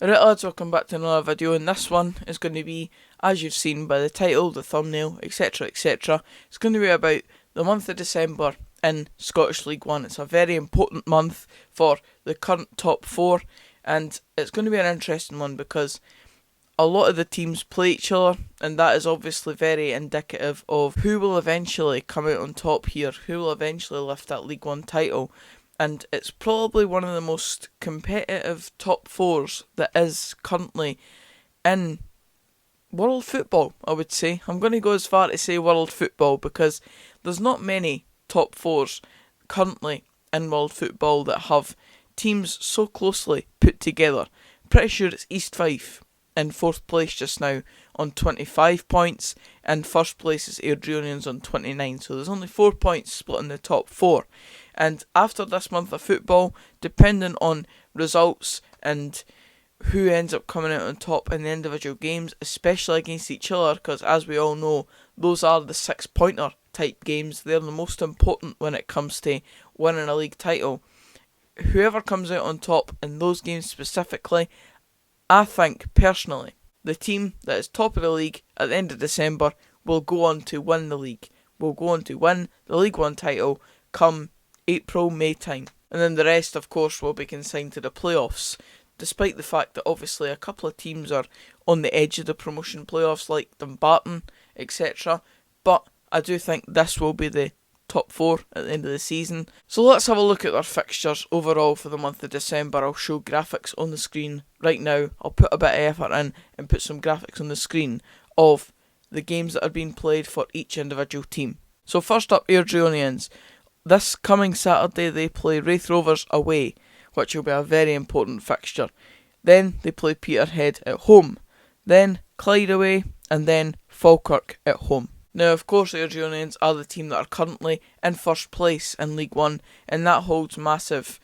Alright lads, welcome back to another video, and this one is going to be, as you've seen by the title, the thumbnail, etc, etc, it's going to be about the month of December in Scottish League 1. It's a very important month for the current top four, and it's going to be an interesting one because a lot of the teams play each other, and that is obviously very indicative of who will eventually come out on top here, who will eventually lift that League 1 title. And it's probably one of the most competitive top fours that is currently in world football, I would say. I'm going to go as far to say world football because there's not many top fours currently in world football that have teams so closely put together. Pretty sure it's East Fife in 4th place just now on 25 points, and 1st place is Airdrieonians on 29, so there's only 4 points split in the top 4. And after this month of football, depending on results and who ends up coming out on top in the individual games, especially against each other, because as we all know, those are the 6-pointer type games. They're the most important when it comes to winning a league title. Whoever comes out on top in those games specifically, I think personally, the team that is top of the league at the end of December will go on to win the league. Will go on to win the League 1 title come April, May time. And then the rest, of course, will be consigned to the playoffs, despite the fact that obviously a couple of teams are on the edge of the promotion playoffs, like Dumbarton, etc. But I do think this will be the top 4 at the end of the season. So let's have a look at their fixtures overall for the month of December. I'll show graphics on the screen right now. I'll put a bit of effort in and put some graphics on the screen of the games that are being played for each individual team. So first up, Airdrieonians. This coming Saturday they play Raith Rovers away, which will be a very important fixture. Then they play Peterhead at home, then Clyde away, and then Falkirk at home. Now, of course, Airdrieonians are the team that are currently in 1st place in League 1, and that holds massive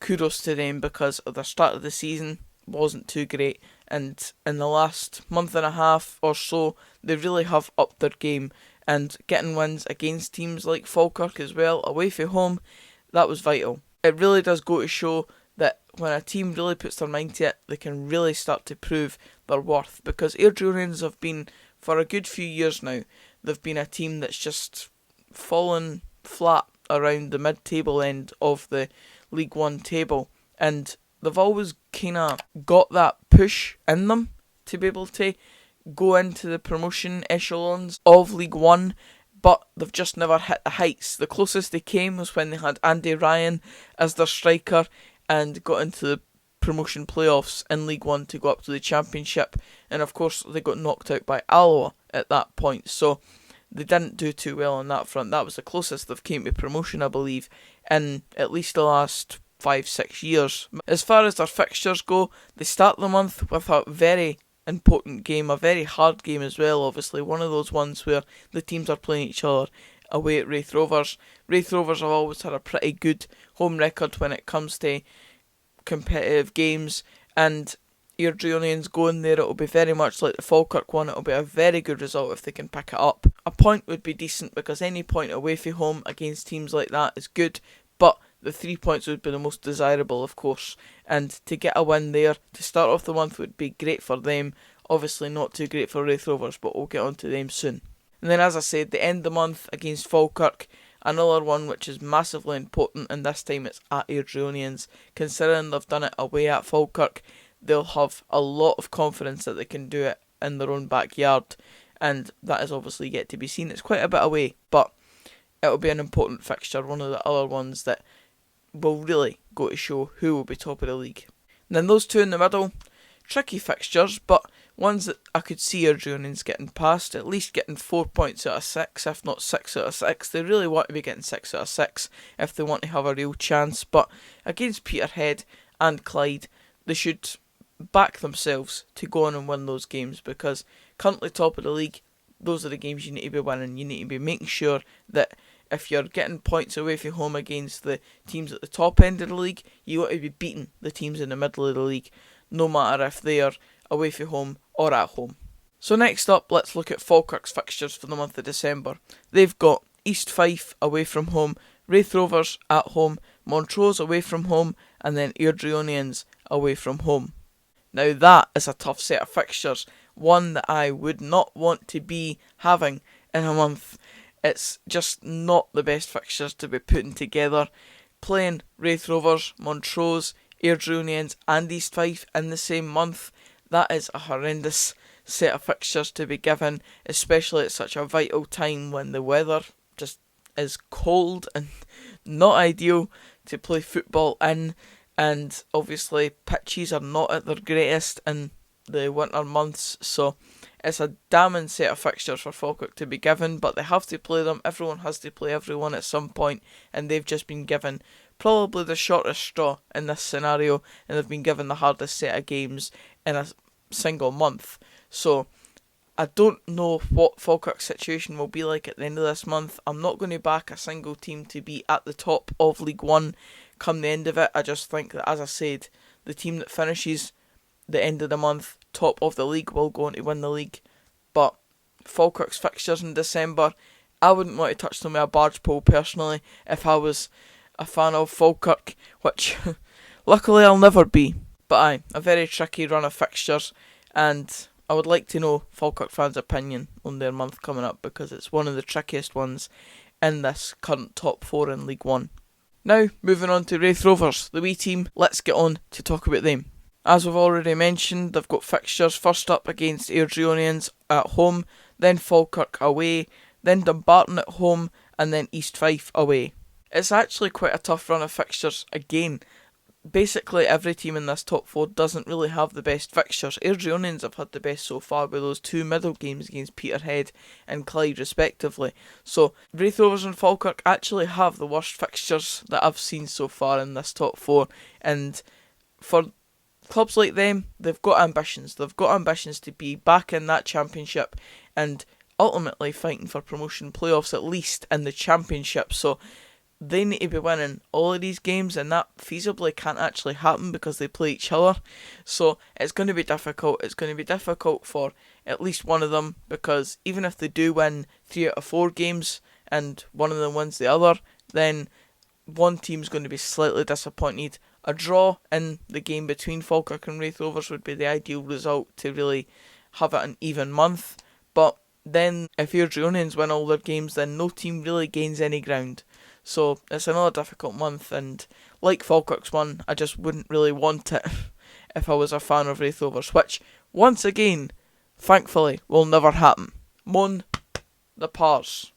kudos to them because of the start of the season wasn't too great, and in the last month and a half or so, they really have upped their game, and getting wins against teams like Falkirk as well, away from home, that was vital. It really does go to show that when a team really puts their mind to it, they can really start to prove their worth, because Airdrieonians have been, for a good few years now, they've been a team that's just fallen flat around the mid-table end of the League 1 table, and they've always kind of got that push in them to be able to go into the promotion echelons of League 1, but they've just never hit the heights. The closest they came was when they had Andy Ryan as their striker and got into the promotion playoffs in League 1 to go up to the Championship, and of course they got knocked out by Alloa at that point, so they didn't do too well on that front. That was the closest they've came to promotion, I believe, in at least the last 5-6 years. As far as their fixtures go, they start the month with a very important game, a very hard game as well, obviously, one of those ones where the teams are playing each other away at Raith Rovers. Raith Rovers have always had a pretty good home record when it comes to competitive games, and Airdrieonians going there, it'll be very much like the Falkirk one. It'll be a very good result if they can pick it up. A point would be decent because any point away from home against teams like that is good, but the 3 points would be the most desirable, of course, and to get a win there to start off the month would be great for them. Obviously not too great for Raith Rovers, but we'll get on to them soon. And then, as I said, the end of the month against Falkirk, another one which is massively important, and this time it's at Airdrieonians. Considering they've done it away at Falkirk, they'll have a lot of confidence that they can do it in their own backyard, and that is obviously yet to be seen. It's quite a bit away, but it'll be an important fixture, one of the other ones that will really go to show who will be top of the league. And then those two in the middle, tricky fixtures, but ones that I could see Airdrieonians getting past, at least getting 4 points out of 6, if not 6 out of 6. They really want to be getting 6 out of 6 if they want to have a real chance, but against Peterhead and Clyde, they should back themselves to go on and win those games, because currently top of the league, those are the games you need to be winning. You need to be making sure that if you're getting points away from home against the teams at the top end of the league, you want to be beating the teams in the middle of the league, no matter if they are away from home or at home. So next up, let's look at Falkirk's fixtures for the month of December. They've got East Fife away from home, Raith Rovers at home, Montrose away from home, and then Airdrieonians away from home. Now that is a tough set of fixtures, one that I would not want to be having in a month. It's just not the best fixtures to be putting together. Playing Raith Rovers, Montrose, Airdrieonians and East Fife in the same month, that is a horrendous set of fixtures to be given, especially at such a vital time when the weather just is cold and not ideal to play football in, and obviously pitches are not at their greatest in the winter months, so it's a damning set of fixtures for Falkirk to be given, but they have to play them. Everyone has to play everyone at some point, and they've just been given probably the shortest straw in this scenario, and they've been given the hardest set of games in a single month. So I don't know what Falkirk's situation will be like at the end of this month. I'm not going to back a single team to be at the top of League One come the end of it. I just think that, as I said, the team that finishes the end of the month top of the league will go on to win the league. But Falkirk's fixtures in December, I wouldn't want to touch them with a barge pole personally if I was a fan of Falkirk, which luckily I'll never be. But aye, a very tricky run of fixtures, and I would like to know Falkirk fans' opinion on their month coming up, because it's one of the trickiest ones in this current top four in League One. Now, moving on to Raith Rovers, the wee team, let's get on to talk about them. As we've already mentioned, they've got fixtures first up against Airdrieonians at home, then Falkirk away, then Dumbarton at home, and then East Fife away. It's actually quite a tough run of fixtures again. Basically every team in this top four doesn't really have the best fixtures. Airdrieonians have had the best so far with those two middle games against Peterhead and Clyde respectively. So Raith Rovers and Falkirk actually have the worst fixtures that I've seen so far in this top four, and for clubs like them, they've got ambitions. They've got ambitions to be back in that championship and ultimately fighting for promotion playoffs, at least in the championship. So they need to be winning all of these games, and that feasibly can't actually happen because they play each other. So it's going to be difficult. It's going to be difficult for at least one of them, because even if they do win 3 out of 4 games and one of them wins the other, then one team's going to be slightly disappointed. A draw in the game between Falkirk and Raith Rovers would be the ideal result to really have it an even month. But then if Airdrieonians win all their games, then no team really gains any ground. So it's another difficult month, and like Falkirk's one, I just wouldn't really want it if I was a fan of Raith Rovers, which, once again, thankfully, will never happen. Mon the pars.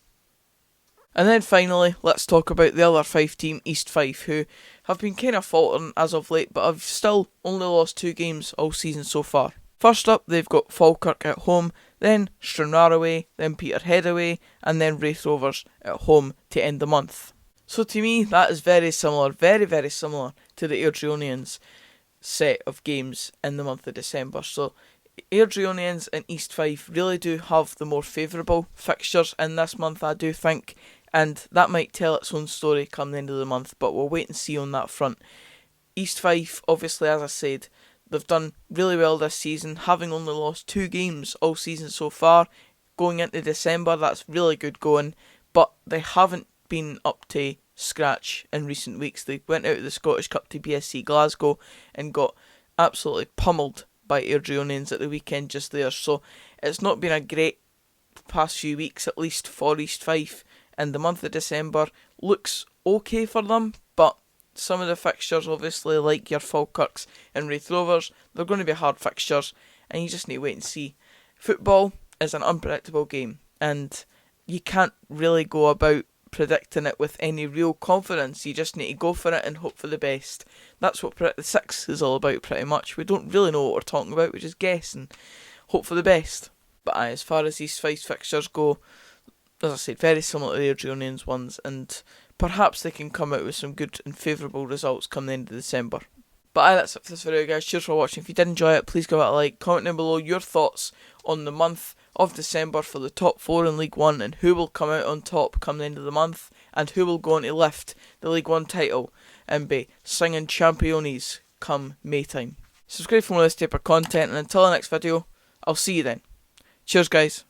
And then finally, let's talk about the other Fife team, East Fife, who have been kind of faltering as of late, but have still only lost 2 games all season so far. First up, they've got Falkirk at home, then Stranraer away, then Peterhead away, and then Raith Rovers at home to end the month. So to me, that is very similar, very, very similar to the Airdrieonians set of games in the month of December. So Airdrieonians and East Fife really do have the more favourable fixtures in this month, I do think, and that might tell its own story come the end of the month, but we'll wait and see on that front. East Fife, obviously, as I said, they've done really well this season, having only lost 2 games all season so far. Going into December, that's really good going, but they haven't been up to scratch in recent weeks. They went out of the Scottish Cup to BSC Glasgow and got absolutely pummeled by Airdrieonians at the weekend just there. So it's not been a great past few weeks, at least for East Fife, and the month of December looks okay for them, but some of the fixtures, obviously, like your Falkirks and Raith Rovers, they're going to be hard fixtures, and you just need to wait and see. Football is an unpredictable game, and you can't really go about predicting it with any real confidence. You just need to go for it and hope for the best. That's what Predict the Six is all about, pretty much. We don't really know what we're talking about, we just guess and hope for the best. But as far as these Fife fixtures go, as I said, very similar to the Airdrieonians ones, and perhaps they can come out with some good and favourable results come the end of December. But that's it for this video, guys. Cheers for watching. If you did enjoy it, please give it a like. Comment down below your thoughts on the month of December for the top 4 in League 1, and who will come out on top come the end of the month, and who will go on to lift the League 1 title and be singing Airdrieonians come May time. Subscribe for more of this type of content, and until the next video, I'll see you then. Cheers, guys.